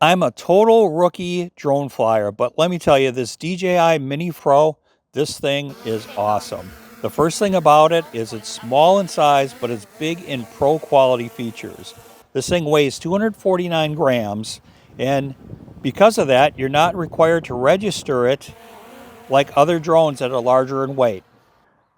I'm a total rookie drone flyer, but let me tell you, this DJI Mini Pro, this thing is awesome. The first thing about it is it's small in size, but it's big in pro quality features. This thing weighs 249 grams, and because of that, you're not required to register it like other drones that are larger in weight.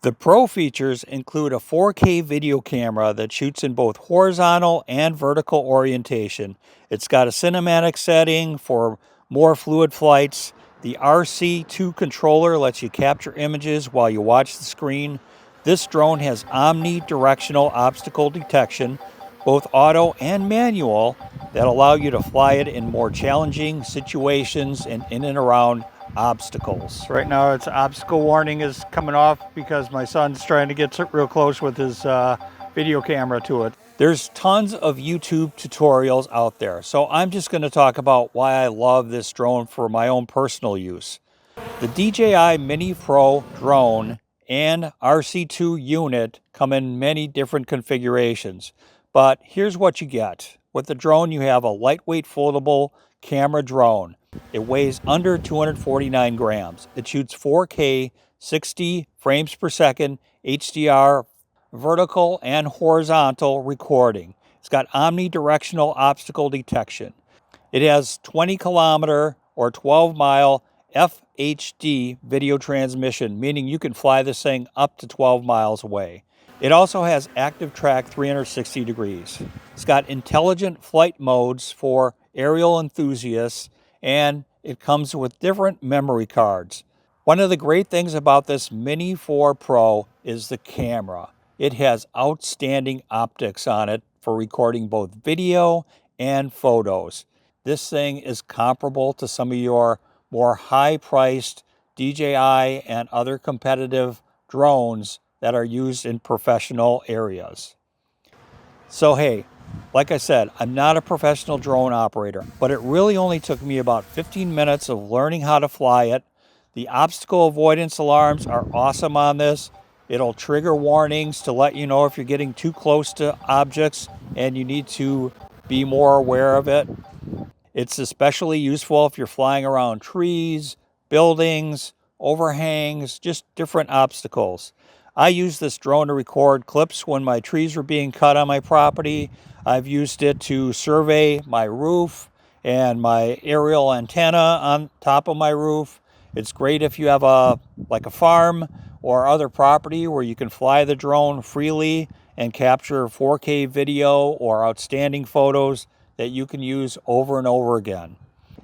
The Pro features include a 4K video camera that shoots in both horizontal and vertical orientation. It's got a cinematic setting for more fluid flights. The RC2 controller lets you capture images while you watch the screen. This drone has omnidirectional obstacle detection, both auto and manual, that allow you to fly it in more challenging situations and in and around obstacles. Right now it's obstacle warning is coming off because my son's trying to get real close with his video camera to it. There's tons of YouTube tutorials out there, so I'm just going to talk about why I love this drone for my own personal use. The DJI Mini Pro Drone and RC2 unit come in many different configurations, but here's what you get. With the drone, you have a lightweight foldable camera drone. It weighs under 249 grams. It shoots 4K, 60 frames per second, HDR, vertical and horizontal recording. It's got omnidirectional obstacle detection. It has 20-kilometer or 12-mile FHD video transmission, meaning you can fly this thing up to 12 miles away. It also has ActiveTrack 360 degrees. It's got intelligent flight modes for aerial enthusiasts, and it comes with different memory cards. One of the great things about this Mini 4 Pro is the camera. It has outstanding optics on it for recording both video and photos. This thing is comparable to some of your more high-priced DJI and other competitive drones that are used in professional areas. So hey, like I said, I'm not a professional drone operator, but it really only took me about 15 minutes of learning how to fly it. The obstacle avoidance alarms are awesome on this. It'll trigger warnings to let you know if you're getting too close to objects and you need to be more aware of it. It's especially useful if you're flying around trees, buildings, overhangs, just different obstacles. I use this drone to record clips when my trees were being cut on my property. I've used it to survey my roof and my aerial antenna on top of my roof. It's great if you have a farm or other property where you can fly the drone freely and capture 4K video or outstanding photos that you can use over and over again.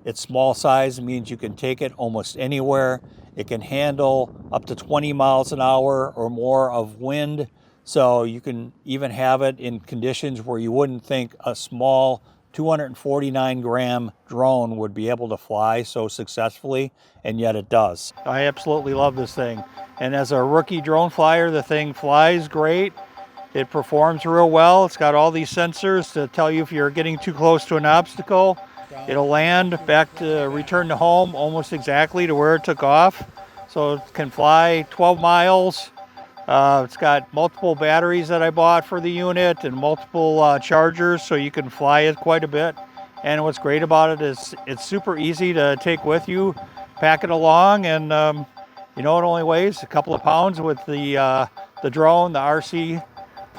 Its small size means you can take it almost anywhere. It can handle up to 20 miles an hour or more of wind, so you can even have it in conditions where you wouldn't think a small 249-gram drone would be able to fly so successfully, and yet it does. I absolutely love this thing. And as a rookie drone flyer, the thing flies great. It performs real well. It's got all these sensors to tell you if you're getting too close to an obstacle. It'll land back to return to home almost exactly to where it took off. So it can fly 12 miles. It's got multiple batteries that I bought for the unit and multiple chargers, so you can fly it quite a bit. And what's great about it is it's super easy to take with you, pack it along, and it only weighs a couple of pounds with the drone, the RC,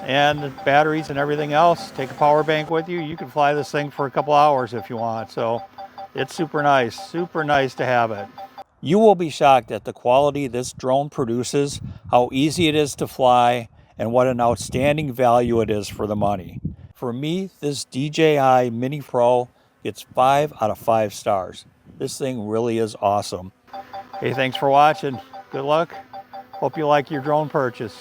and the batteries and everything else. Take a power bank with you. You can fly this thing for a couple hours if you want. So it's super nice to have it. You will be shocked at the quality this drone produces, how easy it is to fly, and what an outstanding value it is for the money. For me, this DJI Mini Pro gets 5 out of 5 stars. This thing really is awesome. Hey, thanks for watching. Good luck. Hope you like your drone purchase.